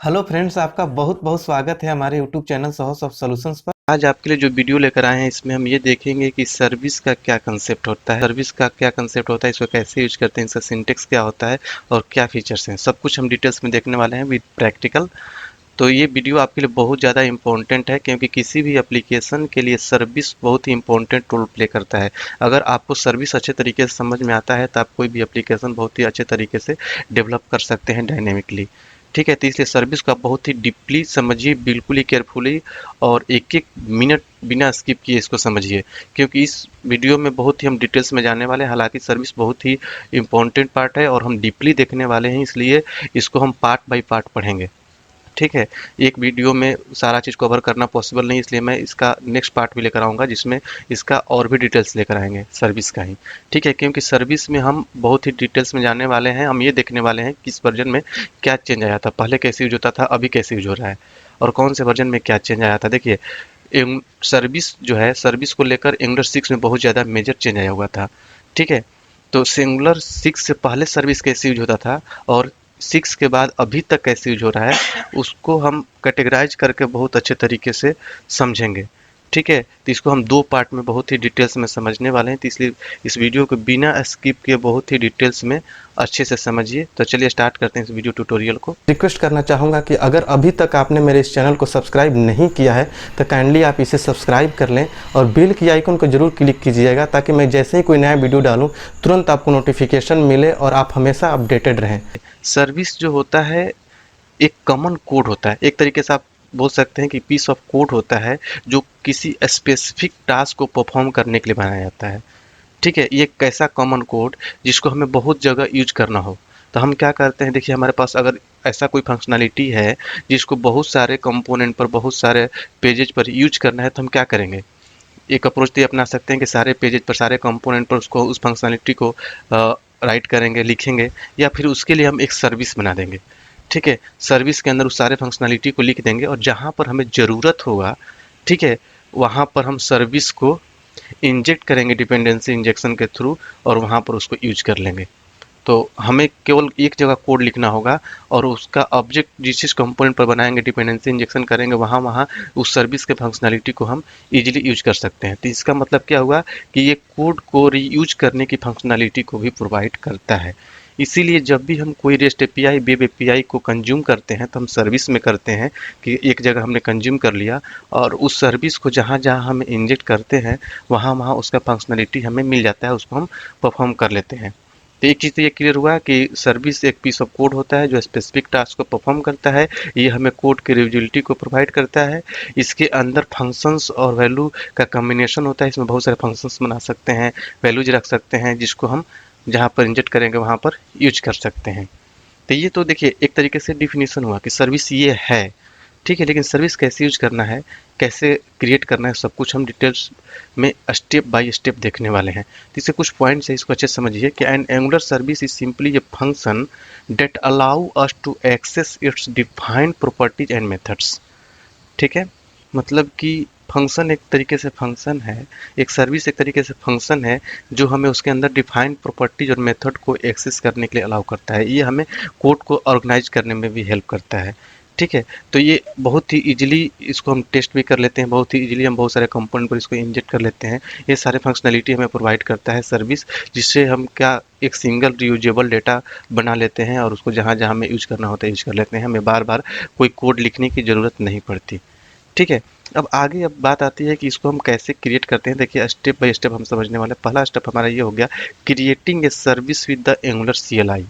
Hello friends, आपका बहुत बहुत स्वागत है हमारे YouTube channel source of solutions पर। आज आपके लिए जो वीडियो लेकर आए हैं इसमें हम ये देखेंगे कि सर्विस का क्या कंसेप्ट होता है, इसको कैसे यूज करते हैं, इसका सिंटेक्स क्या होता है और क्या फीचर्स हैं। सब कुछ हम डिटेल्स में देखने वाले हैं विद प्रैक्टिकल। तो ये वीडियो आपके लिए बहुत ज़्यादा इंपॉर्टेंट है क्योंकि किसी भी एप्लीकेशन के लिए सर्विस बहुत ही इंपॉर्टेंट रोल प्ले करता है। अगर आपको सर्विस अच्छे तरीके से समझ में आता है तो आप कोई भी एप्लीकेशन बहुत ही अच्छे तरीके से डेवलप कर सकते हैं डायनेमिकली। ठीक है, तो इसलिए सर्विस को आप बहुत ही डीपली समझिए, बिल्कुल ही केयरफुली, और एक एक मिनट बिना स्किप किए इसको समझिए, क्योंकि इस वीडियो में बहुत ही हम डिटेल्स में जानने वाले हैं। हालांकि सर्विस बहुत ही इंपॉर्टेंट पार्ट है और हम डीपली देखने वाले हैं, इसलिए इसको हम पार्ट बाय पार्ट पढ़ेंगे। ठीक है, एक वीडियो में सारा चीज़ कवर करना पॉसिबल नहीं, इसलिए मैं इसका नेक्स्ट पार्ट भी लेकर आऊँगा जिसमें इसका और भी डिटेल्स लेकर आएंगे सर्विस का ही। ठीक है, क्योंकि सर्विस में हम बहुत ही डिटेल्स में जानने वाले हैं। हम ये देखने वाले हैं कि इस वर्जन में क्या चेंज आया था, पहले कैसे यूज होता था, अभी कैसे यूज हो रहा है, और कौन से वर्जन में क्या चेंज आया था। देखिए, सर्विस जो है, सर्विस को लेकर एंगुलर 6 में बहुत ज़्यादा मेजर चेंज आया हुआ था। ठीक है, तो सिंगुलर 6 से पहले सर्विस कैसे यूज होता था और 6 के बाद अभी तक कैसे यूज हो रहा है, उसको हम कैटेगराइज करके बहुत अच्छे तरीके से समझेंगे। ठीक है, तो इसको हम दो पार्ट में बहुत ही डिटेल्स में समझने वाले हैं, तो इसलिए इस वीडियो को बिना स्किप किए बहुत ही डिटेल्स में अच्छे से समझिए। तो चलिए स्टार्ट करते हैं इस वीडियो ट्यूटोरियल को। रिक्वेस्ट करना चाहूँगा कि अगर अभी तक आपने मेरे इस चैनल को सब्सक्राइब नहीं किया है तो काइंडली आप इसे सब्सक्राइब कर लें और बेल की आइकन को जरूर क्लिक कीजिएगा, ताकि मैं जैसे ही कोई नया वीडियो डालूँ तुरंत आपको नोटिफिकेशन मिले और आप हमेशा अपडेटेड रहें। सर्विस जो होता है एक कॉमन कोड होता है, एक तरीके से आप बोल सकते हैं कि पीस ऑफ कोड होता है जो किसी स्पेसिफिक टास्क को परफॉर्म करने के लिए बनाया जाता है। ठीक है, ये एक ऐसा कॉमन कोड जिसको हमें बहुत जगह यूज करना हो तो हम क्या करते हैं। देखिए, हमारे पास अगर ऐसा कोई फंक्शनैलिटी है जिसको बहुत सारे कंपोनेंट पर, बहुत सारे पेजेज पर यूज करना है, तो हम क्या करेंगे। एक अप्रोच तो ये अपना सकते हैं कि सारे पेजेज पर, सारे कंपोनेंट पर उसको, उस फंक्शनैलिटी को राइट करेंगे, लिखेंगे, या फिर उसके लिए हम एक सर्विस बना देंगे। ठीक है, सर्विस के अंदर उस सारे फंक्शनैलिटी को लिख देंगे और जहाँ पर हमें ज़रूरत होगा, ठीक है, वहाँ पर हम सर्विस को इंजेक्ट करेंगे डिपेंडेंसी इंजेक्शन के थ्रू, और वहाँ पर उसको यूज कर लेंगे। तो हमें केवल एक जगह कोड लिखना होगा और उसका ऑब्जेक्ट जिस जिस कंपोनेंट पर बनाएंगे, डिपेंडेंसी इंजेक्शन करेंगे, वहाँ वहाँ उस सर्विस के फंक्शनैलिटी को हम इजीली यूज कर सकते हैं। तो इसका मतलब क्या हुआ कि ये कोड को रीयूज करने की फंक्शनैलिटी को भी प्रोवाइड करता है। इसीलिए जब भी हम कोई रेस्ट एपीआई, वेब एपीआई को कंज्यूम करते हैं तो हम सर्विस में करते हैं कि एक जगह हमने कंज्यूम कर लिया और उस सर्विस को जहाँ जहाँ हम इंजेक्ट करते हैं वहाँ वहाँ उसका फंक्शनैलिटी हमें मिल जाता है, उसको हम परफॉर्म कर लेते हैं। तो एक चीज़ तो ये क्लियर हुआ कि सर्विस एक पीस ऑफ कोड होता है जो स्पेसिफिक टास्क को परफॉर्म करता है। ये हमें कोड की रियूजिबिलिटी को प्रोवाइड करता है। इसके अंदर फंक्शंस और वैल्यू का कॉम्बिनेशन होता है। इसमें बहुत सारे फंक्शंस बना सकते हैं, वैल्यूज रख सकते हैं, जिसको हम जहाँ पर इंजेक्ट करेंगे वहाँ पर यूज कर सकते हैं। तो ये तो देखिए एक तरीके से डिफिनीशन हुआ कि सर्विस ये है। ठीक है, लेकिन सर्विस कैसे यूज करना है, कैसे क्रिएट करना है, सब कुछ हम डिटेल्स में स्टेप बाय स्टेप देखने वाले हैं। तो इससे कुछ पॉइंट्स है, इसको अच्छे से समझिए कि an angular service is simply a function that allow us to access its defined properties and methods. ठीक है, मतलब कि फंक्शन एक तरीके से फंक्शन है, एक सर्विस एक तरीके से फंक्शन है जो हमें उसके अंदर डिफाइंड प्रॉपर्टीज और मेथड को एक्सेस करने के लिए अलाउ करता है। ये हमें कोड को ऑर्गेनाइज करने में भी हेल्प करता है। ठीक है, तो ये बहुत ही इजीली इसको हम टेस्ट भी कर लेते हैं, बहुत ही इजीली हम बहुत सारे कंपोनेंट पर इसको इंजेक्ट कर लेते हैं। ये सारे फंक्शनैलिटी हमें प्रोवाइड करता है सर्विस, जिससे हम क्या एक सिंगल रियूजेबल डेटा बना लेते हैं और उसको जहाँ जहाँ हमें यूज करना होता है यूज कर लेते हैं। हमें बार बार कोई कोड लिखने की ज़रूरत नहीं पड़ती। ठीक है, अब आगे अब बात आती है कि इसको हम कैसे क्रिएट करते हैं। देखिए, स्टेप बाय स्टेप हम समझने वाले हैं। पहला स्टेप हमारा ये हो गया, creating a service with the angular CLI.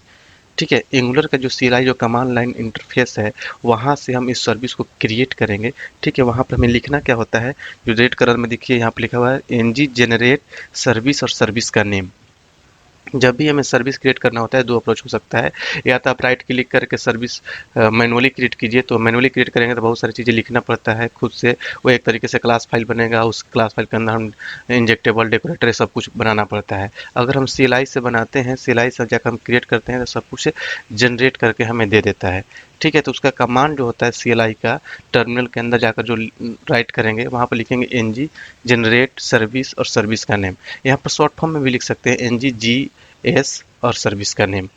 ठीक है, एंगुलर का जो सीएलआई, जो कमांड लाइन इंटरफेस है, वहाँ से हम इस सर्विस को क्रिएट करेंगे। ठीक है, वहाँ पर हमें लिखना क्या होता है, जो रेड कलर में देखिए यहाँ पर लिखा हुआ है, एनजी जनरेट सर्विस और सर्विस का नेम। जब भी हमें सर्विस क्रिएट करना होता है दो अप्रोच हो सकता है, या तो आप राइट क्लिक करके सर्विस मैनुअली क्रिएट कीजिए। तो मैनुअली क्रिएट करेंगे तो बहुत सारी चीज़ें लिखना पड़ता है खुद से। वो एक तरीके से क्लास फाइल बनेगा, उस क्लास फाइल के अंदर हम इंजेक्टेबल, डेकोरेटर, सब कुछ बनाना पड़ता है। अगर हम सीएलआई से बनाते हैं, सीएलआई से जाकर हम क्रिएट करते हैं तो सब कुछ जनरेट करके हमें दे देता है। ठीक है, तो उसका कमांड जो होता है सीएलआई का, टर्मिनल के अंदर जाकर जो राइट करेंगे वहाँ पर लिखेंगे एनजी जनरेट सर्विस और सर्विस का नेम। यहाँ पर शॉर्ट फॉर्म में भी लिख सकते हैं एनजी जी एस और सर्विस का नेम।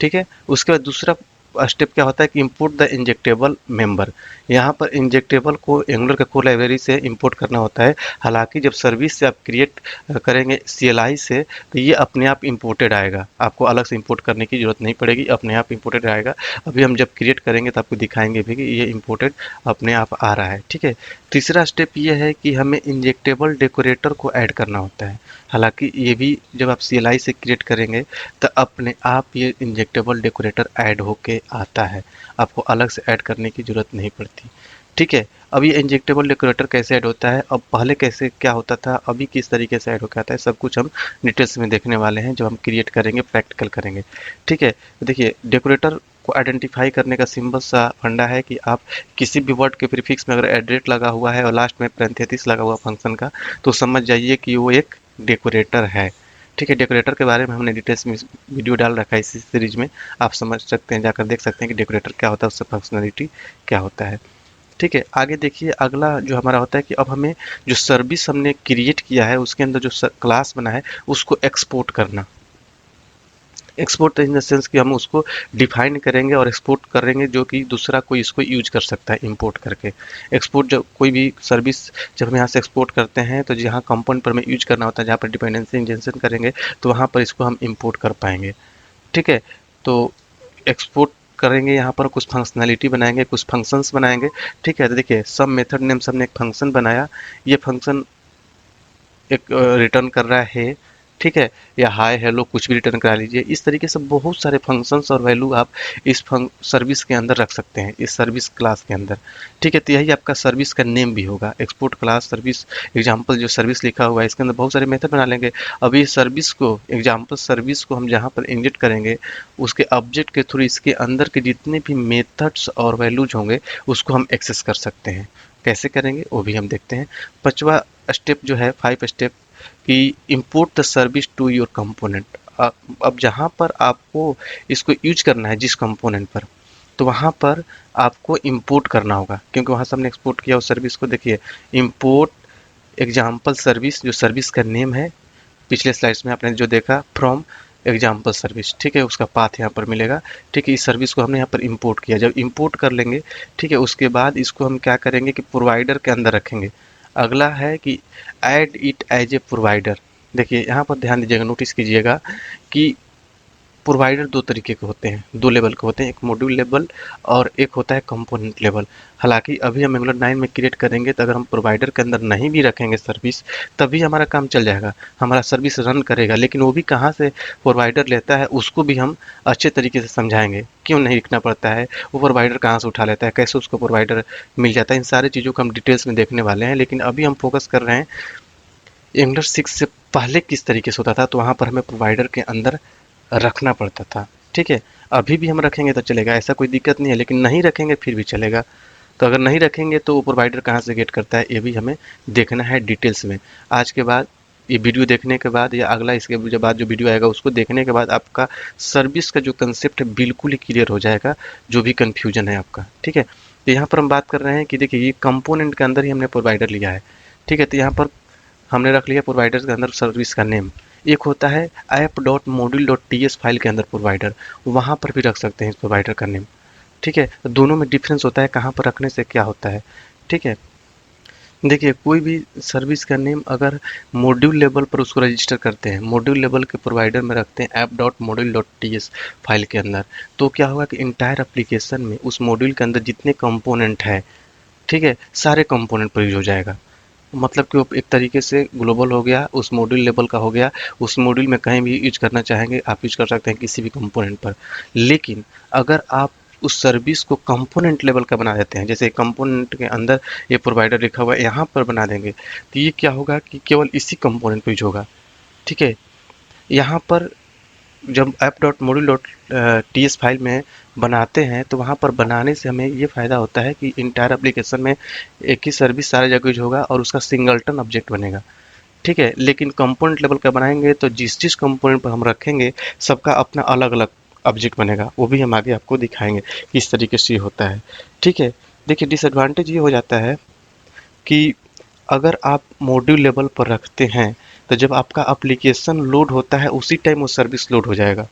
ठीक है, उसके बाद दूसरा स्टेप क्या होता है कि इंपोर्ट द इंजेक्टेबल मेंबर। यहाँ पर इंजेक्टेबल को एंगुलर के कोर लाइब्रेरी से इंपोर्ट करना होता है। हालांकि जब सर्विस से आप क्रिएट करेंगे CLI से तो ये अपने आप इंपोर्टेड आएगा, आपको अलग से इंपोर्ट करने की जरूरत नहीं पड़ेगी, अपने आप इंपोर्टेड आएगा। अभी हम जब क्रिएट करेंगे तो आपको दिखाएंगे भी कि ये इंपोर्टेड अपने आप आ रहा है। ठीक है, तीसरा स्टेप ये है कि हमें इंजेक्टेबल डेकोरेटर को ऐड करना होता है। हालांकि ये भी जब आप CLI से क्रिएट करेंगे तो अपने आप ये इंजेक्टेबल डेकोरेटर ऐड होके आता है, आपको अलग से ऐड करने की ज़रूरत नहीं पड़ती। ठीक है, अब ये इंजेक्टेबल डेकोरेटर कैसे ऐड होता है, अब पहले कैसे क्या होता था, अभी किस तरीके से ऐड होकर आता है, सब कुछ हम डिटेल्स में देखने वाले हैं जब हम क्रिएट करेंगे, प्रैक्टिकल करेंगे। ठीक है, देखिए डेकोरेटर को आइडेंटिफाई करने का सिंपल सा फंडा है कि आप किसी भी वर्ड के प्रीफिक्स में अगर एड्रेट लगा हुआ है और लास्ट में पैरेंथेसिस लगा हुआ फंक्शन का, तो समझ जाइए कि वो एक डेकोरेटर है। ठीक है, डेकोरेटर के बारे में हमने डिटेल्स में वीडियो डाल रखा है इसी सीरीज में, आप समझ सकते हैं, जाकर देख सकते हैं कि डेकोरेटर क्या होता है, उससे फंक्शनलिटी क्या होता है। ठीक है, आगे देखिए अगला जो हमारा होता है कि अब हमें जो सर्विस हमने क्रिएट किया है उसके अंदर जो क्लास बना है उसको एक्सपोर्ट करना। एक्सपोर्ट इन द सेंस कि हम उसको डिफाइन करेंगे और एक्सपोर्ट करेंगे जो कि दूसरा कोई इसको यूज कर सकता है इंपोर्ट करके। एक्सपोर्ट जब कोई भी सर्विस जब हम यहाँ से एक्सपोर्ट करते हैं तो जहाँ कंपोनेंट पर हमें यूज करना होता है, जहाँ पर डिपेंडेंसी इंजेक्शन करेंगे तो वहाँ पर इसको हम इंपोर्ट कर पाएंगे। ठीक है, तो एक्सपोर्ट करेंगे, यहाँ पर कुछ फंक्शनैलिटी बनाएंगे, कुछ फंक्शंस बनाएंगे। ठीक है, तो देखिए सब मेथड नेम से हमने एक फंक्शन बनाया, ये फंक्शन एक रिटर्न कर रहा है। ठीक है, या हाय हेलो कुछ भी रिटर्न करा लीजिए। इस तरीके से बहुत सारे फंक्शंस और वैल्यू आप इस सर्विस के अंदर रख सकते हैं, इस सर्विस क्लास के अंदर। ठीक है, तो यही आपका सर्विस का नेम भी होगा, एक्सपोर्ट क्लास सर्विस एग्जाम्पल। जो सर्विस लिखा हुआ है इसके अंदर बहुत सारे मेथड बना लेंगे। अब ये सर्विस को एग्जाम्पल सर्विस को हम जहाँ पर इंजेक्ट करेंगे उसके ऑब्जेक्ट के थ्रू इसके अंदर के जितने भी मेथड्स और वैल्यूज होंगे उसको हम एक्सेस कर सकते हैं। कैसे करेंगे वो भी हम देखते हैं। पांचवा स्टेप जो है 5 स्टेप कि import the service to your component. अब जहाँ पर आपको इसको यूज करना है जिस कंपोनेंट पर, तो वहाँ पर आपको इंपोर्ट करना होगा, क्योंकि वहाँ से हमने एक्सपोर्ट किया उस सर्विस को। देखिए इंपोर्ट एग्जाम्पल सर्विस, जो सर्विस का नेम है, पिछले स्लाइड्स में आपने जो देखा फ्रॉम एग्जाम्पल सर्विस। ठीक है, उसका पाथ यहाँ पर मिलेगा। ठीक है, इस सर्विस को हमने यहाँ पर इंपोर्ट किया। जब इंपोर्ट कर लेंगे, ठीक है, उसके बाद इसको हम क्या करेंगे कि प्रोवाइडर के अंदर रखेंगे। अगला है कि add it as a provider. देखिए यहाँ पर ध्यान दीजिएगा, नोटिस कीजिएगा कि प्रोवाइडर दो तरीके के होते हैं, दो लेवल के होते हैं, एक मॉड्यूल लेवल और एक होता है कंपोनेंट लेवल। हालांकि अभी हम एंगुलर 9 में क्रिएट करेंगे तो अगर हम प्रोवाइडर के अंदर नहीं भी रखेंगे सर्विस तभी हमारा काम चल जाएगा, हमारा सर्विस रन करेगा। लेकिन वो भी कहाँ से प्रोवाइडर लेता है उसको भी हम अच्छे तरीके से समझाएंगे, क्यों नहीं लिखना पड़ता है, वो प्रोवाइडर कहाँ से उठा लेता है, कैसे उसको प्रोवाइडर मिल जाता है, इन सारी चीज़ों को हम डिटेल्स में देखने वाले हैं। लेकिन अभी हम फोकस कर रहे हैं एंगुलर 6 से पहले किस तरीके से होता था, तो वहाँ पर हमें प्रोवाइडर के अंदर रखना पड़ता था। ठीक है, अभी भी हम रखेंगे तो चलेगा, ऐसा कोई दिक्कत नहीं है, लेकिन नहीं रखेंगे फिर भी चलेगा। तो अगर नहीं रखेंगे तो वो प्रोवाइडर कहाँ से गेट करता है ये भी हमें देखना है डिटेल्स में। आज के बाद ये वीडियो देखने के बाद या अगला इसके जो बाद जो वीडियो आएगा उसको देखने के बाद आपका सर्विस का जो कंसेप्ट है बिल्कुल ही क्लियर हो जाएगा, जो भी कन्फ्यूजन है आपका। ठीक है, तो यहाँ पर हम बात कर रहे हैं कि देखिए ये कंपोनेंट के अंदर ही हमने प्रोवाइडर लिया है। ठीक है, तो यहाँ पर हमने रख लिया प्रोवाइडर के अंदर सर्विस का नेम। एक होता है app.module.ts फाइल के अंदर प्रोवाइडर, वहाँ पर भी रख सकते हैं इस प्रोवाइडर का नेम। ठीक है, तो दोनों में डिफरेंस होता है, कहाँ पर रखने से क्या होता है। ठीक है, देखिए कोई भी सर्विस का नेम अगर मॉड्यूल लेवल पर उसको रजिस्टर करते हैं, मॉड्यूल लेवल के प्रोवाइडर में रखते हैं app.module.ts फाइल के अंदर, तो क्या होगा कि इंटायर एप्लीकेशन में उस मॉड्यूल के अंदर जितने कंपोनेंट है, ठीक है, सारे कंपोनेंट पर यूज हो जाएगा। मतलब कि वो एक तरीके से ग्लोबल हो गया, उस मॉड्यूल लेवल का हो गया, उस मॉड्यूल में कहीं भी यूज करना चाहेंगे आप यूज कर सकते हैं किसी भी कंपोनेंट पर। लेकिन अगर आप उस सर्विस को कंपोनेंट लेवल का बना देते हैं, जैसे कंपोनेंट के अंदर ये प्रोवाइडर लिखा हुआ है यहाँ पर बना देंगे, तो ये क्या होगा कि केवल इसी कंपोनेंट पर यूज होगा। ठीक है, यहाँ पर जब app.module.ts फाइल में बनाते हैं तो वहाँ पर बनाने से हमें ये फ़ायदा होता है कि इंटायर एप्लीकेशन में एक ही सर्विस सारे जगह यूज होगा और उसका सिंगलटन ऑब्जेक्ट बनेगा। ठीक है, लेकिन कंपोनेंट लेवल का बनाएंगे तो जिस जिस कंपोनेंट पर हम रखेंगे सबका अपना अलग अलग ऑब्जेक्ट बनेगा, वो भी हम आगे आपको दिखाएंगे किस तरीके से होता है। ठीक है, देखिए डिसएडवांटेज ये हो जाता है कि अगर आप मॉड्यूल लेवल पर रखते हैं तो जब आपका एप्लीकेशन लोड होता है उसी टाइम वो सर्विस लोड हो जाएगा।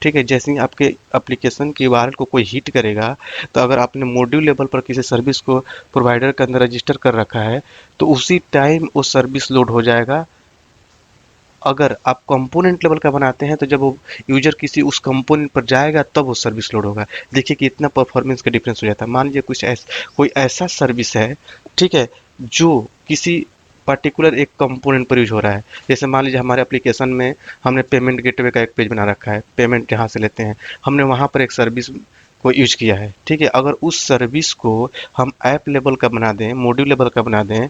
ठीक है, जैसे ही आपके एप्लीकेशन की URL को कोई हिट करेगा, तो अगर आपने मॉड्यूल लेवल पर किसी सर्विस को प्रोवाइडर के अंदर रजिस्टर कर रखा है, तो उसी टाइम वो सर्विस लोड हो जाएगा। अगर आप कंपोनेंट लेवल का बनाते हैं, तो जब वो यूजर किसी उस कंपोनेंट पर जाएगा तब वो सर्विस लोड होगा। देखिए कि इतना परफॉर्मेंस का डिफरेंस हो जाता है। मान लीजिए कोई ऐसा सर्विस है, ठीक है, जो किसी पर्टिकुलर एक कंपोनेंट पर यूज हो रहा है। जैसे मान लीजिए हमारे एप्लीकेशन में हमने पेमेंट गेटवे का एक पेज बना रखा है, पेमेंट यहाँ से लेते हैं, हमने वहाँ पर एक सर्विस को यूज किया है, ठीक है। अगर उस सर्विस को हम ऐप लेवल का बना दें, मॉड्यूल लेवल का बना दें,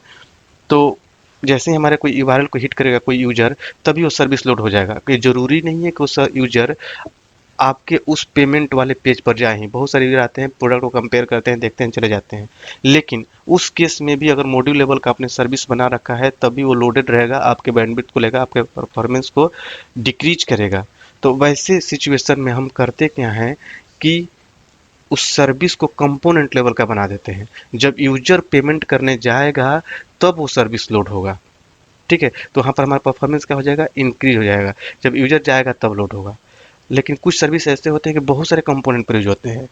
तो जैसे ही हमारे कोई यूआरएल को हिट करेगा कोई यूजर, तभी वो सर्विस लोड हो जाएगा। ये जरूरी नहीं है कि उस यूजर आपके उस पेमेंट वाले पेज पर जाए ही। बहुत सारे यूजर आते हैं, प्रोडक्ट को कंपेयर करते हैं, देखते हैं, चले जाते हैं। लेकिन उस केस में भी अगर मॉड्यूल लेवल का आपने सर्विस बना रखा है, तभी वो लोडेड रहेगा, आपके बैंडविड्थ को लेगा, आपके परफॉर्मेंस को डिक्रीज करेगा। तो वैसे सिचुएशन में हम करते क्या हैं कि उस सर्विस को कंपोनेंट लेवल का बना देते हैं। जब यूजर पेमेंट करने जाएगा तब वो सर्विस लोड होगा, ठीक है। तो वहाँ पर हमारा परफॉर्मेंस क्या हो जाएगा, इंक्रीज हो जाएगा। जब यूजर जाएगा तब लोड होगा। लेकिन कुछ सर्विस ऐसे होते हैं कि बहुत सारे कंपोनेंट पर यूज होते हैं,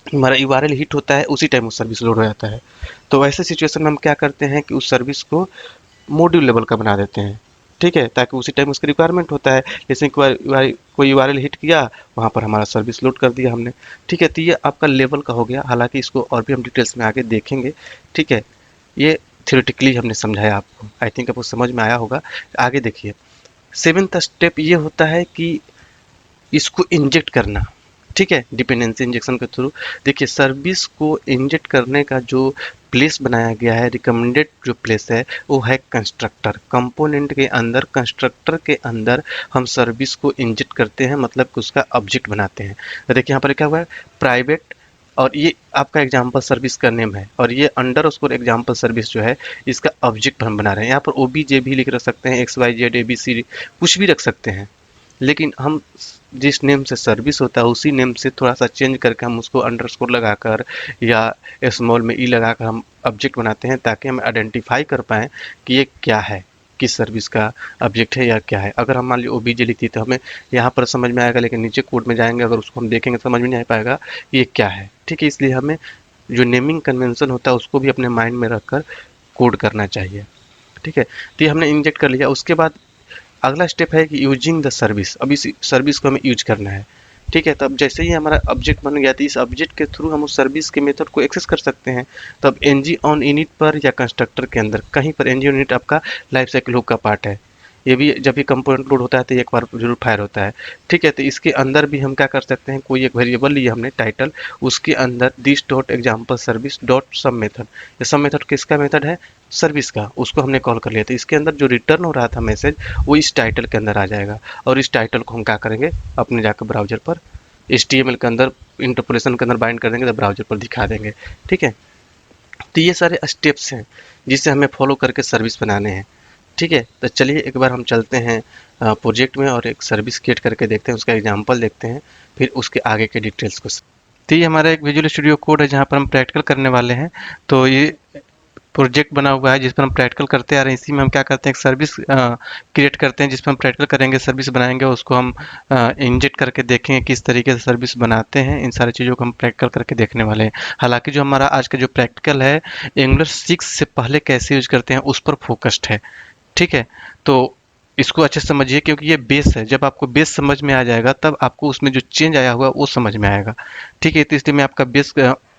हमारा यूआरएल हिट होता है, उसी टाइम वो सर्विस लोड हो जाता है। तो ऐसे सिचुएशन में हम क्या करते हैं कि उस सर्विस को मॉड्यूल लेवल का बना देते हैं, ठीक है, ताकि उसी टाइम उसकी रिक्वायरमेंट होता है। जैसे कोई यूआरएल हिट किया, वहाँ पर हमारा सर्विस लोड कर दिया हमने, ठीक है। तो ये आपका लेवल का हो गया। हालांकि इसको और भी हम डिटेल्स में आगे देखेंगे, ठीक है। ये थ्योरेटिकली हमने समझाया आपको, आई थिंक आपको समझ में आया होगा। आगे देखिए, 7th स्टेप ये होता है कि इसको इंजेक्ट करना, ठीक है, डिपेंडेंसी इंजेक्शन के थ्रू। देखिए, सर्विस को इंजेक्ट करने का जो प्लेस बनाया गया है, रिकमेंडेड जो प्लेस है, वो है कंस्ट्रक्टर। कंपोनेंट के अंदर, कंस्ट्रक्टर के अंदर हम सर्विस को इंजेक्ट करते हैं, मतलब कि उसका ऑब्जेक्ट बनाते हैं। तो देखिए यहाँ पर क्या हुआ है, प्राइवेट, और ये आपका एग्जाम्पल सर्विस का नेम है, और ये अंडर उसको एग्जाम्पल सर्विस जो है, इसका ऑब्जेक्ट हम बना रहे हैं। यहाँ पर OBJ भी लिख सकते हैं, XYZ ABC कुछ भी रख सकते हैं। लेकिन हम जिस नेम से सर्विस होता है उसी नेम से थोड़ा सा चेंज करके हम उसको अंडरस्कोर लगाकर या स्मॉल में ई लगाकर हम ऑब्जेक्ट बनाते हैं, ताकि हम आइडेंटिफाई कर पाएँ कि ये क्या है, किस सर्विस का ऑब्जेक्ट है या क्या है। अगर हम मान लीजिए OBJ लिखती तो हमें यहाँ पर समझ में आएगा, लेकिन नीचे कोड में जाएंगे अगर उसको हम देखेंगे समझ में नहीं आ पाएगा ये क्या है, ठीक है। इसलिए हमें जो नेमिंग कन्वेंशन होता है उसको भी अपने माइंड में रखकर कोड करना चाहिए, ठीक है। तो ये हमने इंजेक्ट कर लिया। उसके बाद अगला स्टेप है कि यूजिंग द सर्विस। अब इस सर्विस को हमें यूज करना है, ठीक है। तब जैसे ही हमारा ऑब्जेक्ट बन गया, तो इस ऑब्जेक्ट के थ्रू हम उस सर्विस के मेथड को एक्सेस कर सकते हैं। तब ng on init पर या कंस्ट्रक्टर के अंदर कहीं पर ng on init आपका लाइफ साइकिल हुक का पार्ट है। ये भी जब भी कंपोनेंट लोड होता है तो एक बार जरूर फायर होता है, ठीक है। तो इसके अंदर भी हम क्या कर सकते हैं, कोई एक वेरिएबल लिया हमने टाइटल, उसके अंदर this dot example service dot सब मेथड। ये सब मेथड किसका मेथड है, सर्विस का, उसको हमने कॉल कर लिया। तो इसके अंदर जो रिटर्न हो रहा था मैसेज, वो इस टाइटल के अंदर आ जाएगा। और इस टाइटल को हम क्या करेंगे, अपने जाकर ब्राउजर पर HTML के अंदर इंटरपोलेशन के अंदर बाइंड कर देंगे, तो ब्राउजर पर दिखा देंगे, ठीक है। तो ये सारे स्टेप्स हैं जिसे हमें फॉलो करके सर्विस बनाने हैं, ठीक है। तो चलिए एक बार हम चलते हैं प्रोजेक्ट में और एक सर्विस क्रिएट करके देखते हैं, उसका एग्जांपल देखते हैं, फिर उसके आगे के डिटेल्स को। तो ये हमारा एक विजुअल स्टूडियो कोड है जहाँ पर हम प्रैक्टिकल करने वाले हैं। तो ये प्रोजेक्ट बना हुआ है जिस पर हम प्रैक्टिकल करते आ रहे हैं। इसी में हम क्या करते हैं, एक सर्विस क्रिएट करते हैं जिसमें हम प्रैक्टिकल करेंगे, सर्विस बनाएंगे, उसको हम इंजेक्ट करके देखेंगे किस तरीके से सर्विस बनाते हैं। इन सारी चीज़ों को हम प्रैक्टिकल करके देखने वाले हैं। हालांकि जो हमारा आज का जो प्रैक्टिकल है, एंगुलर 6 से पहले कैसे यूज करते हैं उस पर फोकस्ड है, ठीक है। तो इसको अच्छे से समझिए, क्योंकि ये बेस है। जब आपको बेस समझ में आ जाएगा तब आपको उसमें जो चेंज आया हुआ वो समझ में आएगा, ठीक है। तो इसलिए मैं आपका बेस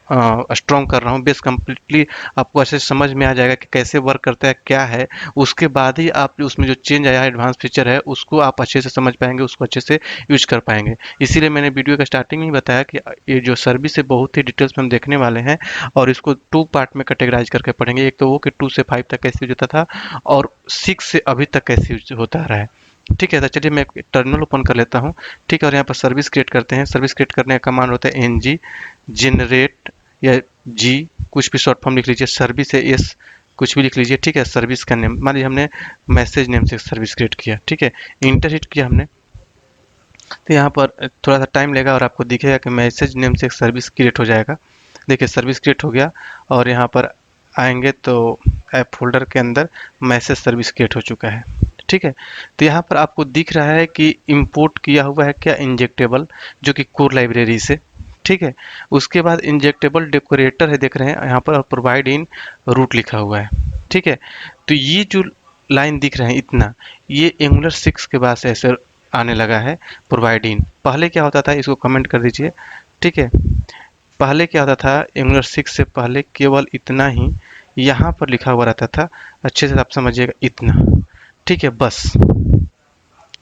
स्ट्रॉन्ग कर रहा हूँ। बेस कम्प्लीटली आपको अच्छे से समझ में आ जाएगा कि कैसे वर्क करता है, क्या है। उसके बाद ही आप उसमें जो चेंज आया है, एडवांस फीचर है, उसको आप अच्छे से समझ पाएंगे, उसको अच्छे से यूज कर पाएंगे। इसीलिए मैंने वीडियो का स्टार्टिंग में ही बताया कि ये जो सर्विस है बहुत ही डिटेल्स में हम देखने वाले हैं, और इसको 2 पार्ट में कैटेगराइज करके पढ़ेंगे। एक तो वो कि 2 से 5 तक कैसे यूज होता था, और 6 से अभी तक कैसे यूज होता रहा है, ठीक है। तो चलिए मैं टर्मिनल ओपन कर लेता हूँ, ठीक है। और यहाँ पर सर्विस क्रिएट करते हैं। सर्विस क्रिएट करने का कमांड होता है ng जनरेट या G, कुछ भी शॉर्ट फॉर्म लिख लीजिए, सर्विस है S, कुछ भी लिख लीजिए, ठीक है। सर्विस का नेम मान लीजिए हमने मैसेज नेम से सर्विस क्रिएट किया, ठीक है। इंटर हिट किया हमने, तो यहाँ पर थोड़ा सा टाइम लेगा और आपको दिखेगा कि मैसेज नेम से एक सर्विस क्रिएट हो जाएगा। देखिए सर्विस क्रिएट हो गया, और यहाँ पर आएंगे तो ऐप फोल्डर के अंदर मैसेज सर्विस क्रिएट हो चुका है, ठीक है। तो यहाँ पर आपको दिख रहा है कि इंपोर्ट किया हुआ है क्या, इंजेक्टेबल, जो कि कोर लाइब्रेरी से, ठीक है। उसके बाद इंजेक्टेबल डेकोरेटर है, देख रहे हैं यहाँ पर, प्रोवाइड इन रूट लिखा हुआ है, ठीक है। तो ये जो लाइन दिख रहे हैं इतना, ये एंगुलर 6 के बाद से ऐसे आने लगा है, प्रोवाइड इन। पहले क्या होता था, इसको कमेंट कर दीजिए, ठीक है। पहले क्या होता था, एंगुलर 6 से पहले केवल इतना ही यहाँ पर लिखा हुआ रहता था, अच्छे से आप समझिएगा, इतना, ठीक है, बस,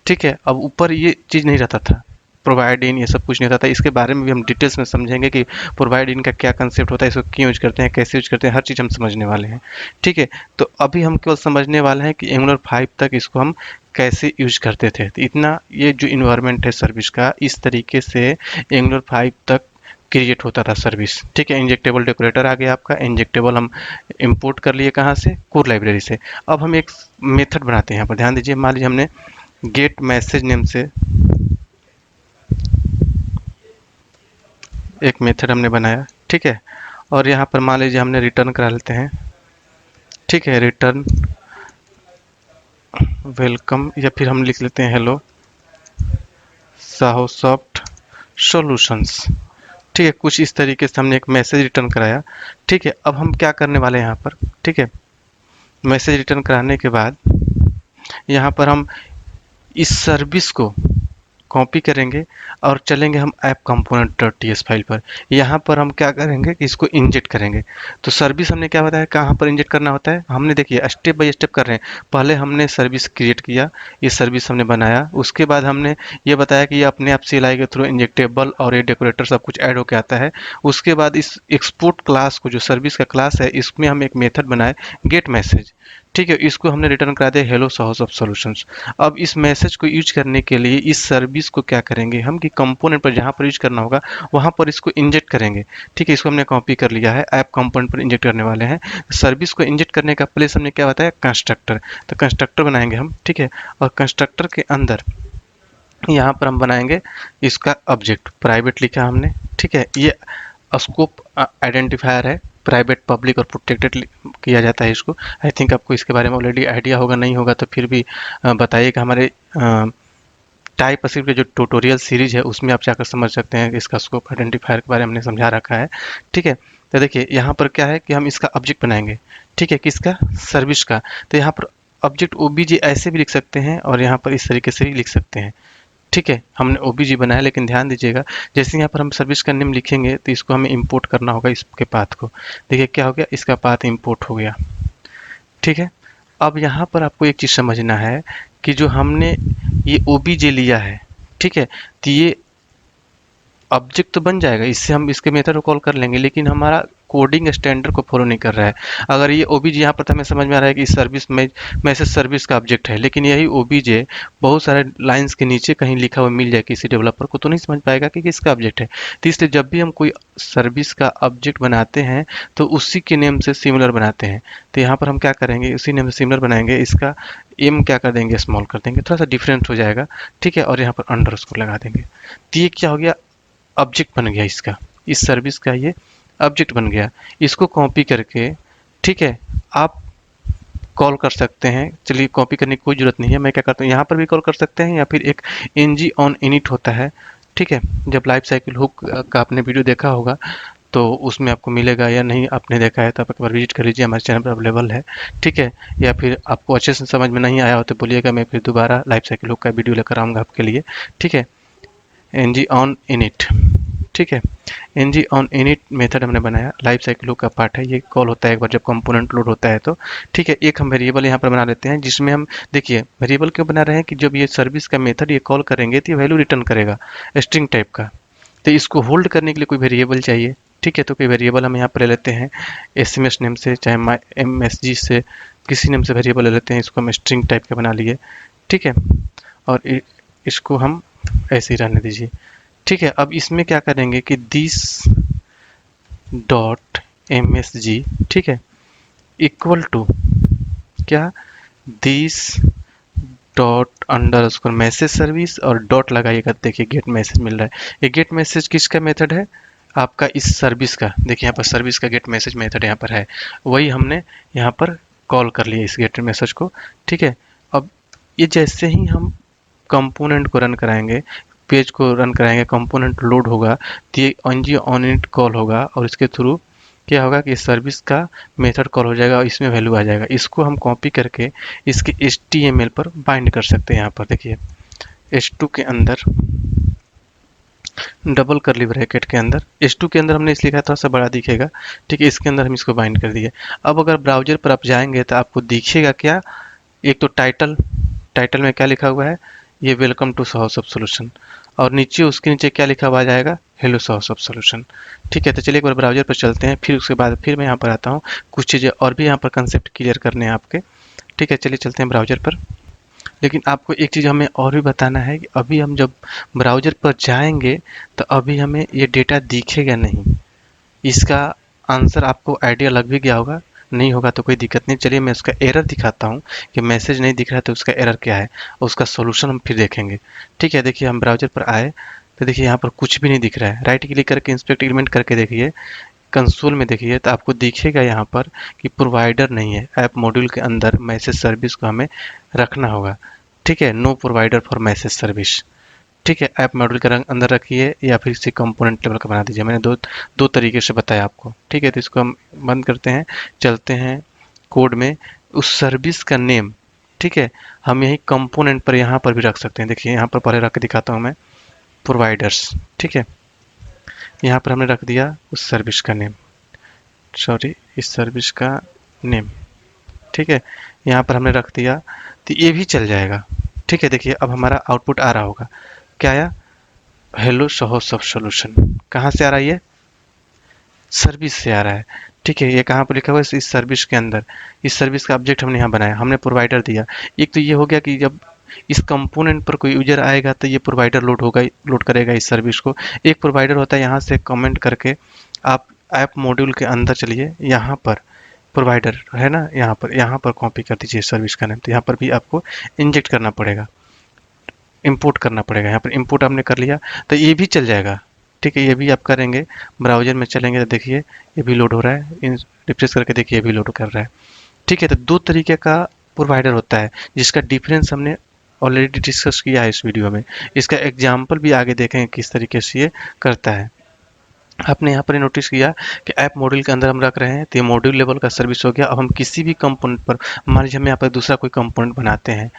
ठीक है। अब ऊपर ये चीज़ नहीं रहता था, प्रोवाइड इन ये सब कुछ नहीं रहता था। इसके बारे में भी हम डिटेल्स में समझेंगे कि प्रोवाइड इन का क्या कंसेप्ट होता है, इसको क्यों यूज करते हैं, कैसे यूज करते हैं, हर चीज़ हम समझने वाले हैं, ठीक है। तो अभी हम केवल समझने वाले हैं कि एंगुलर 5 तक इसको हम कैसे यूज करते थे। तो इतना ये जो इन्वायरमेंट है सर्विस का, इस तरीके से एंगुलर 5 तक क्रिएट होता था सर्विस, ठीक है। इंजेक्टेबल डेकोरेटर आ गया आपका, इंजेक्टेबल हम इंपोर्ट कर लिए कहाँ से, कोर लाइब्रेरी से। अब हम एक मेथड बनाते हैं यहाँ पर, ध्यान दीजिए। मान लीजिए हमने गेट मैसेज नेम से एक मेथड हमने बनाया, ठीक है। और यहाँ पर मान लीजिए हमने रिटर्न करा लेते हैं, ठीक है, रिटर्न वेलकम, या फिर हम लिख लेते हैं हेलो साहो सॉफ्ट सॉल्यूशंस, ठीक है। कुछ इस तरीके से हमने एक मैसेज रिटर्न कराया, ठीक है। अब हम क्या करने वाले हैं यहाँ पर, ठीक है, मैसेज रिटर्न कराने के बाद यहाँ पर हम इस सर्विस को कॉपी करेंगे और चलेंगे हम app component dot TS file पर। यहाँ पर हम क्या करेंगे कि इसको इंजेक्ट करेंगे। तो सर्विस हमने क्या बताया, कहाँ पर इंजेक्ट करना होता है, हमने देखिए स्टेप बाय स्टेप कर रहे हैं। पहले हमने सर्विस क्रिएट किया, ये सर्विस हमने बनाया, उसके बाद हमने ये बताया कि ये अपने आप CLI के थ्रू इंजेक्टेबल और ये डेकोरेटर सब कुछ ऐड होकर आता है। उसके बाद इस एक्सपोर्ट क्लास को, जो सर्विस का क्लास है, इसमें हम एक मेथड बनाए गेट मैसेज, ठीक है। इसको हमने रिटर्न करा दिया हेलो साउस ऑफ सॉल्यूशंस। अब इस मैसेज को यूज करने के लिए इस सर्विस को क्या करेंगे हम कि कंपोनेंट पर जहाँ पर यूज करना होगा वहाँ पर इसको इंजेक्ट करेंगे, ठीक है। इसको हमने कॉपी कर लिया है, ऐप कंपोनेंट पर इंजेक्ट करने वाले हैं। सर्विस को इंजेक्ट करने का प्लेस हमने क्या बताया, कंस्ट्रक्टर। तो कंस्ट्रक्टर बनाएंगे हम, ठीक है। और कंस्ट्रक्टर के अंदर यहाँ पर हम बनाएंगे इसका ऑब्जेक्ट, प्राइवेट लिखा हमने, ठीक है। ये स्कोप आइडेंटिफायर है, प्राइवेट, पब्लिक और प्रोटेक्टेड किया जाता है इसको। आई थिंक आपको इसके बारे में ऑलरेडी आइडिया होगा, नहीं होगा तो फिर भी बताइएगा। हमारे टाइप असिव के जो ट्यूटोरियल सीरीज है उसमें आप जाकर समझ सकते हैं कि इसका स्कोप आइडेंटिफायर के बारे में हमने समझा रखा है, ठीक है। तो देखिए यहाँ पर क्या है कि हम इसका ऑब्जेक्ट बनाएंगे, ठीक है, किसका, सर्विस का। तो यहाँ पर ऑब्जेक्ट OBJ ऐसे भी लिख सकते हैं और यहाँ पर इस तरीके से भी लिख सकते हैं, ठीक है। हमने OBJ बनाया, लेकिन ध्यान दीजिएगा जैसे यहाँ पर हम सर्विस का नेम लिखेंगे तो इसको हमें इंपोर्ट करना होगा, इसके पाथ को। देखिए क्या हो गया, इसका पाथ इंपोर्ट हो गया, ठीक है। अब यहाँ पर आपको एक चीज़ समझना है कि जो हमने ये OBJ लिया है, ठीक है, तो ये ऑब्जेक्ट तो बन जाएगा, इससे हम इसके मेथड को कॉल कर लेंगे, लेकिन हमारा कोडिंग स्टैंडर्ड को फॉलो नहीं कर रहा है। अगर ये OBJ यहाँ पर तो हमें समझ में आ रहा है कि सर्विस में मैसेज सर्विस का ऑब्जेक्ट है, लेकिन यही OBJ बहुत सारे लाइंस के नीचे कहीं लिखा हुआ मिल जाए किसी डेवलपर को तो नहीं समझ पाएगा कि किसका ऑब्जेक्ट है। तो इसलिए जब भी हम कोई सर्विस का ऑब्जेक्ट बनाते हैं तो उसी के नेम से सिमिलर बनाते हैं। तो यहाँ पर हम क्या करेंगे, उसी नेम से सिमिलर बनाएंगे, इसका एम क्या कर देंगे, स्मॉल कर देंगे, थोड़ा सा डिफरेंट हो जाएगा, ठीक है। और यहाँ पर अंडरस्कोर लगा देंगे। तो ये क्या हो गया, ऑब्जेक्ट बन गया इसका, इस सर्विस का ये ऑब्जेक्ट बन गया। इसको कॉपी करके, ठीक है, आप कॉल कर सकते हैं। चलिए कॉपी करने की कोई ज़रूरत नहीं है, मैं क्या करता हूँ यहाँ पर भी कॉल कर सकते हैं, या फिर एक ng on init होता है, ठीक है। जब लाइफ साइकिल हुक का आपने वीडियो देखा होगा तो उसमें आपको मिलेगा, या नहीं आपने देखा है तो आप एक बार विजिट कर लीजिए, हमारे चैनल पर अवेलेबल है, ठीक है। या फिर आपको अच्छे से समझ में नहीं आया हो तो बोलिएगा, मैं फिर दोबारा लाइफ साइकिल हुक का वीडियो लेकर आऊँगा आपके लिए, ठीक है। ng on init, ठीक है। ng on init मेथड हमने बनाया, लाइफ साइकिल का पार्ट है, ये कॉल होता है एक बार जब कंपोनेंट लोड होता है तो, ठीक है। एक हम वेरिएबल यहाँ पर बना लेते हैं जिसमें हम, देखिए वेरिएबल क्यों बना रहे हैं कि जब ये सर्विस का मेथड ये कॉल करेंगे तो ये वैल्यू रिटर्न करेगा स्ट्रिंग टाइप का। तो इसको होल्ड करने के लिए कोई वेरिएबल चाहिए, ठीक है। तो कोई वेरिएबल हम यहाँ पर ले लेते हैं, SMS नेम से, चाहे MSG से, किसी नेम से वेरिएबल ले लेते हैं, इसको हम स्ट्रिंग टाइप का बना लिए, ठीक है। और इसको हम ऐसे ही रहने दीजिए, ठीक है। अब इसमें क्या करेंगे कि दिस डॉट MSG, ठीक है, इक्वल टू क्या, this dot underscore message service, और डॉट लगाइएगा, देखिए गेट मैसेज मिल रहा है। ये गेट मैसेज किसका मेथड है, आपका इस सर्विस का। देखिए यहाँ पर सर्विस का गेट मैसेज मेथड यहाँ पर है, वही हमने यहाँ पर कॉल कर लिया इस गेट मैसेज को, ठीक है। अब ये जैसे ही हम कंपोनेंट को रन कराएंगे, पेज को रन कराएंगे, कंपोनेंट लोड होगा तो ये ng ऑन इट कॉल होगा और इसके थ्रू क्या होगा कि सर्विस का मेथड कॉल हो जाएगा और इसमें वैल्यू आ जाएगा। इसको हम कॉपी करके इसके HTML पर बाइंड कर सकते हैं। यहाँ पर देखिए H2 के अंदर डबल करली ब्रैकेट के अंदर, H2 के अंदर हमने इसलिए लिखा थोड़ा सा बड़ा दिखेगा, ठीक है। इसके अंदर हम इसको बाइंड कर दिए। अब अगर ब्राउजर पर आप जाएंगे तो आपको दिखेगा क्या, एक तो टाइटल में क्या लिखा हुआ है, ये welcome to sauce of solution, और नीचे उसके नीचे क्या लिखा हुआ जाएगा, हेलो सॉस ऑफ सॉल्यूशन, ठीक है। तो चलिए एक बार ब्राउजर पर चलते हैं, फिर उसके बाद फिर मैं यहाँ पर आता हूँ, कुछ चीज़ें और भी यहाँ पर कंसेप्ट क्लियर करने हैं आपके, ठीक है। चलिए चलते हैं ब्राउजर पर। लेकिन आपको एक चीज़ हमें और भी बताना है कि अभी हम जब ब्राउजर पर जाएंगे तो अभी हमें ये डेटा दिखेगा नहीं। इसका आंसर आपको आइडिया लग भी गया होगा, नहीं होगा तो कोई दिक्कत नहीं। चलिए मैं उसका एरर दिखाता हूँ कि मैसेज नहीं दिख रहा है तो उसका एरर क्या है, उसका सॉल्यूशन हम फिर देखेंगे, ठीक है। देखिए हम ब्राउजर पर आए तो देखिए यहाँ पर कुछ भी नहीं दिख रहा है। राइट क्लिक करके इंस्पेक्ट एलिमेंट करके देखिए, कंसोल में देखिए तो आपको दिखेगा यहाँ पर कि प्रोवाइडर नहीं है। ऐप मॉड्यूल के अंदर मैसेज सर्विस को हमें रखना होगा, ठीक है। No provider for message service, ठीक है। ऐप मॉड्यूल के अंदर रखिए या फिर इसे कंपोनेंट लेवल का बना दीजिए। मैंने दो तरीके से बताया आपको, ठीक है। तो इसको हम बंद करते हैं, चलते हैं कोड में। उस सर्विस का नेम, ठीक है, हम यही कंपोनेंट पर यहाँ पर भी रख सकते हैं। देखिए यहाँ पर पहले रख के दिखाता हूँ मैं, प्रोवाइडर्स, ठीक है। यहाँ पर हमने रख दिया उस सर्विस का नेम, सॉरी इस सर्विस का नेम, ठीक है। यहाँ पर हमने रख दिया तो ये भी चल जाएगा, ठीक है। देखिए अब हमारा आउटपुट आ रहा होगा, क्या आया, हेलो सॉस ऑफ सॉल्यूशन। कहाँ से आ रहा है ये, सर्विस से आ रहा है, ठीक है। ये कहाँ पर लिखा हुआ है, इस सर्विस के अंदर। इस सर्विस का ऑब्जेक्ट हमने यहाँ बनाया, हमने प्रोवाइडर दिया। एक तो ये हो गया कि जब इस कंपोनेंट पर कोई यूजर आएगा तो ये प्रोवाइडर लोड करेगा इस सर्विस को। एक प्रोवाइडर होता है, यहाँ से कमेंट करके आप ऐप मॉड्यूल के अंदर चलिए, यहाँ पर प्रोवाइडर है ना, यहाँ पर कॉपी कर दीजिए सर्विस का नेम। तो यहाँ पर भी आपको इंजेक्ट करना पड़ेगा, इंपोर्ट करना पड़ेगा। यहाँ पर इंपोर्ट हमने कर लिया तो ये भी चल जाएगा, ठीक है। ये भी आप करेंगे, ब्राउजर में चलेंगे तो देखिए ये भी लोड हो रहा है, रिफ्रेश करके देखिए ये भी लोड कर रहा है, ठीक है। तो दो तरीके का प्रोवाइडर होता है जिसका डिफरेंस हमने ऑलरेडी डिस्कस किया है इस वीडियो में। इसका एग्जाम्पल भी आगे देखेंगे किस तरीके से ये करता है। आपने यहाँ पर नोटिस किया कि ऐप मॉड्यूल के अंदर हम रख रहे हैं तो ये मॉड्यूल लेवल का सर्विस हो गया। अब हम किसी भी कंपोनेंट पर, मान लीजिए हम यहाँ पर दूसरा कोई कंपोनेंट बनाते हैं,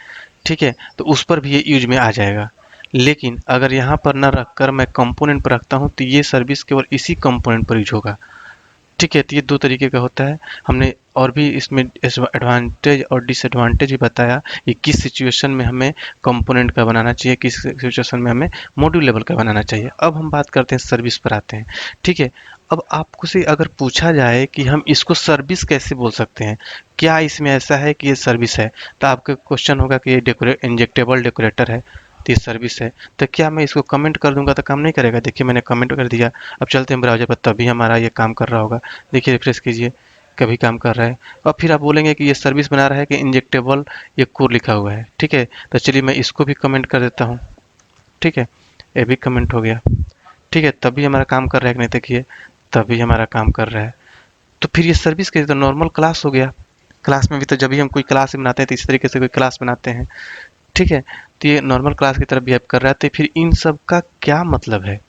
ठीक है, तो उस पर भी ये यूज में आ जाएगा। लेकिन अगर यहाँ पर न रखकर मैं कंपोनेंट पर रखता हूँ तो ये सर्विस केवल इसी कंपोनेंट पर यूज होगा, ठीक है। तो ये दो तरीके का होता है। हमने और भी इसमें एडवांटेज और डिसएडवांटेज भी बताया कि किस सिचुएशन में हमें कंपोनेंट का बनाना चाहिए, किस सिचुएशन में हमें मॉड्यूल लेवल का बनाना चाहिए। अब हम बात करते हैं सर्विस पर आते हैं, ठीक है। अब आपको से अगर पूछा जाए कि हम इसको सर्विस कैसे बोल सकते हैं, क्या इसमें ऐसा है कि ये सर्विस है, तो आपका क्वेश्चन होगा कि ये इंजेक्टेबल डेकोरेटर है तो ये सर्विस है। तो क्या मैं इसको कमेंट कर दूंगा तो काम नहीं करेगा। देखिए मैंने कमेंट कर दिया, अब चलते हैं ब्राउजर पर, तभी हमारा ये काम कर रहा होगा। देखिए रिफ्रेश कीजिए, कभी काम कर रहा है। और फिर आप बोलेंगे कि ये सर्विस बना रहा है कि इंजेक्टेबल ये कोर लिखा हुआ है, ठीक है। तो चलिए मैं इसको भी कमेंट कर देता हूँ, ठीक है। ये भी कमेंट हो गया, ठीक है। तभी हमारा काम कर रहा है कि नहीं, देखिए तभी हमारा काम कर रहा है। तो फिर ये सर्विस के तो नॉर्मल क्लास हो गया। क्लास में भी तो जब भी हम कोई क्लास बनाते हैं तो इस तरीके से कोई क्लास बनाते हैं, ठीक है। तो ये नॉर्मल क्लास की तरफ बिहेव कर रहा है। तो फिर इन सब का क्या मतलब है,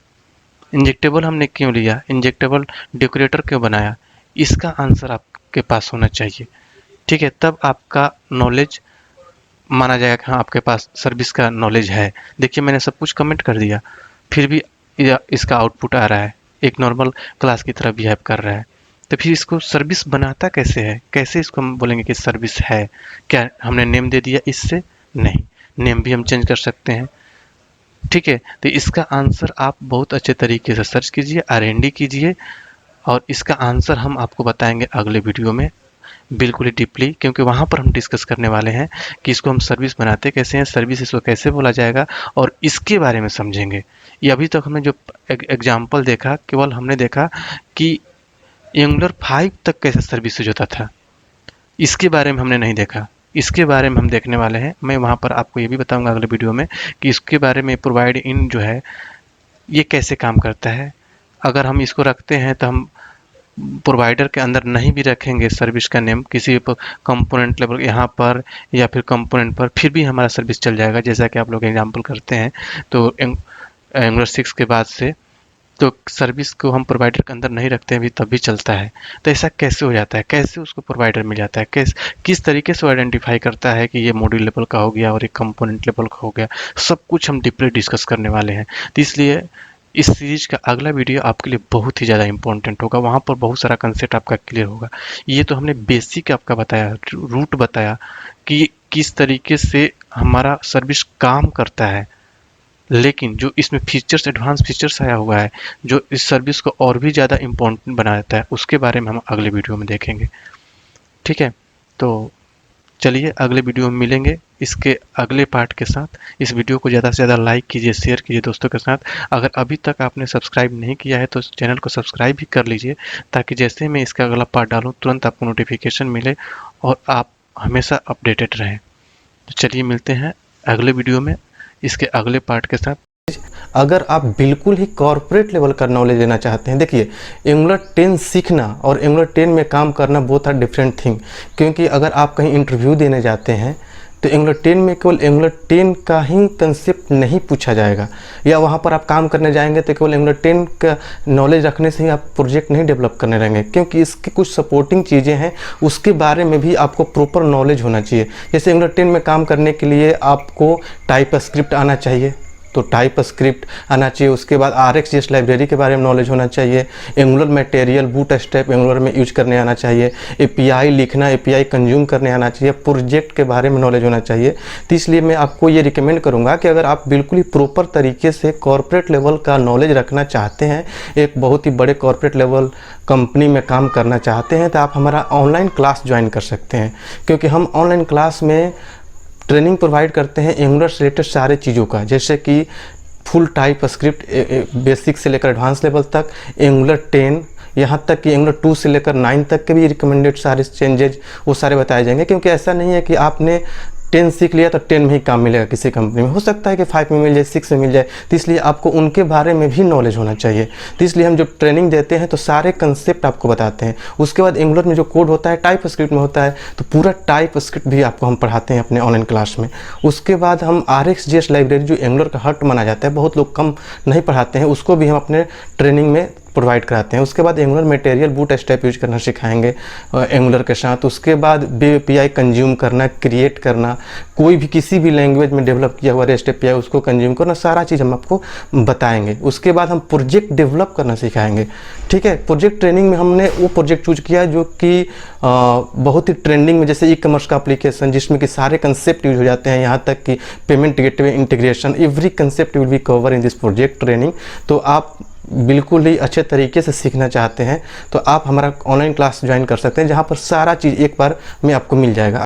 इंजेक्टेबल हमने क्यों लिया, इंजेक्टेबल डेकोरेटर क्यों बनाया, इसका आंसर आपके पास होना चाहिए, ठीक है। तब आपका नॉलेज माना जाएगा कि हाँ आपके पास सर्विस का नॉलेज है। देखिए मैंने सब कुछ कमेंट कर दिया, फिर भी इसका आउटपुट आ रहा है, एक नॉर्मल क्लास की तरह बिहेव कर रहा है। तो फिर इसको सर्विस बनाता कैसे है, कैसे इसको हम बोलेंगे कि सर्विस है। क्या हमने नेम दे दिया इससे, नहीं, नेम भी हम चेंज कर सकते हैं, ठीक है। तो इसका आंसर आप बहुत अच्छे तरीके से सर्च कीजिए, R&D कीजिए, और इसका आंसर हम आपको बताएंगे अगले वीडियो में बिल्कुल ही डीपली, क्योंकि वहाँ पर हम डिस्कस करने वाले हैं कि इसको हम सर्विस बनाते कैसे हैं, सर्विस इसको कैसे बोला जाएगा, और इसके बारे में समझेंगे। ये अभी तक हमने जो एग्जाम्पल देखा, केवल हमने देखा कि एंगुलर 5 तक कैसे सर्विस यूज होता था, इसके बारे में हमने नहीं देखा। इसके बारे में हम देखने वाले हैं। मैं वहाँ पर आपको ये भी बताऊंगा अगले वीडियो में कि इसके बारे में प्रोवाइड इन जो है ये कैसे काम करता है। अगर हम इसको रखते हैं तो हम प्रोवाइडर के अंदर नहीं भी रखेंगे सर्विस का नेम किसी कंपोनेंट लेवल यहाँ पर या फिर कंपोनेंट पर, फिर भी हमारा सर्विस चल जाएगा। जैसा कि आप लोग एग्जांपल करते हैं तो एंगुलर 6 के बाद से तो सर्विस को हम प्रोवाइडर के अंदर नहीं रखते हैं भी, तब भी चलता है। तो ऐसा कैसे हो जाता है, कैसे उसको प्रोवाइडर मिल जाता है, किस तरीके से वो आइडेंटिफाई करता है कि ये मॉड्यूल लेवल का हो गया और एक कंपोनेंट लेवल का हो गया, सब कुछ हम डीपली डिस्कस करने वाले हैं। तो इसलिए इस सीरीज का अगला वीडियो आपके लिए बहुत ही ज़्यादा इंपॉर्टेंट होगा, वहाँ पर बहुत सारा कंसेप्ट आपका क्लियर होगा। ये तो हमने बेसिक आपका बताया, रूट बताया कि किस तरीके से हमारा सर्विस काम करता है, लेकिन जो इसमें फीचर्स, एडवांस फीचर्स आया हुआ है जो इस सर्विस को और भी ज़्यादा इम्पोर्टेंट बना देता है, उसके बारे में हम अगले वीडियो में देखेंगे। ठीक है, तो चलिए अगले वीडियो में मिलेंगे इसके अगले पार्ट के साथ। इस वीडियो को ज़्यादा से ज़्यादा लाइक कीजिए, शेयर कीजिए दोस्तों के साथ। अगर अभी तक आपने सब्सक्राइब नहीं किया है तो चैनल को सब्सक्राइब भी कर लीजिए, ताकि जैसे मैं इसका अगला पार्ट डालूँ तुरंत आपको नोटिफिकेशन मिले और आप हमेशा अपडेटेड रहें। तो चलिए मिलते हैं अगले वीडियो में इसके अगले पार्ट के साथ। अगर आप बिल्कुल ही कॉर्पोरेट लेवल का नॉलेज लेना चाहते हैं, देखिए एंगुलर 10 सीखना और एंगुलर 10 में काम करना बोथ आर डिफरेंट थिंग। क्योंकि अगर आप कहीं इंटरव्यू देने जाते हैं तो एंगुलर 10 में केवल एंगुलर 10 का ही कंसेप्ट नहीं पूछा जाएगा, या वहाँ पर आप काम करने जाएंगे तो केवल एंगुलर 10 का नॉलेज रखने से ही आप प्रोजेक्ट नहीं डेवलप करने रहेंगे, क्योंकि इसकी कुछ सपोर्टिंग चीज़ें हैं उसके बारे में भी आपको प्रॉपर नॉलेज होना चाहिए। जैसे एंगुलर 10 में काम करने के लिए आपको टाइप स्क्रिप्ट आना चाहिए, तो टाइप स्क्रिप्ट आना चाहिए। उसके बाद RxJS लाइब्रेरी के बारे में नॉलेज होना चाहिए। एंगुलर मटेरियल, बूटस्ट्रैप एंगुलर में यूज करने आना चाहिए। API लिखना, API कंज्यूम करने आना चाहिए। प्रोजेक्ट के बारे में नॉलेज होना चाहिए। तो इसलिए मैं आपको ये रिकमेंड करूँगा कि अगर आप बिल्कुल ही प्रॉपर तरीके से कॉर्पोरेट लेवल का नॉलेज रखना चाहते हैं, एक बहुत ही बड़े कॉर्पोरेट लेवल कंपनी में काम करना चाहते हैं, तो आप हमारा ऑनलाइन क्लास ज्वाइन कर सकते हैं। क्योंकि हम ऑनलाइन क्लास में ट्रेनिंग प्रोवाइड करते हैं एंगुलर से रिलेटेड सारे चीज़ों का, जैसे कि फुल टाइप स्क्रिप्ट बेसिक से लेकर एडवांस लेवल तक, एंगुलर 10, यहाँ तक कि एंगुलर 2 से लेकर 9 तक के भी रिकमेंडेड सारे चेंजेज वो सारे बताए जाएंगे। क्योंकि ऐसा नहीं है कि आपने 10 सीख लिया तो 10 में ही काम मिलेगा किसी कंपनी में, हो सकता है कि 5 में मिल जाए, 6 में मिल जाए। तो इसलिए आपको उनके बारे में भी नॉलेज होना चाहिए। तो इसलिए हम जब ट्रेनिंग देते हैं तो सारे कंसेप्ट आपको बताते हैं। उसके बाद एंगुलर में जो कोड होता है टाइप स्क्रिप्ट में होता है, तो पूरा टाइप स्क्रिप्ट भी आपको हम पढ़ाते हैं अपने ऑनलाइन क्लास में। उसके बाद हम RxJS लाइब्रेरी जो एंगुलर का हर्ट माना जाता है, बहुत लोग कम नहीं पढ़ाते हैं, उसको भी हम अपने ट्रेनिंग में प्रोवाइड कराते हैं। उसके बाद एंगुलर मटेरियल, बूटस्ट्रैप यूज करना सिखाएंगे एंगुलर के साथ। उसके बाद API कंज्यूम करना, क्रिएट करना, कोई भी किसी भी लैंग्वेज में डेवलप किया हुआ REST API उसको कंज्यूम करना, सारा चीज़ हम आपको बताएंगे। उसके बाद हम प्रोजेक्ट डेवलप करना सिखाएंगे। ठीक है, प्रोजेक्ट ट्रेनिंग में हमने वो प्रोजेक्ट चूज किया जो कि बहुत ही ट्रेंडिंग में, जैसे ई-कॉमर्स का एप्लीकेशन जिसमें कि सारे कंसेप्ट यूज हो जाते हैं, यहाँ तक कि payment gateway integration, every concept will be cover in this project training. तो आप बिल्कुल ही अच्छे तरीके से सीखना चाहते हैं तो आप हमारा ऑनलाइन क्लास ज्वाइन कर सकते हैं, जहाँ पर सारा चीज़ एक बार में आपको मिल जाएगा।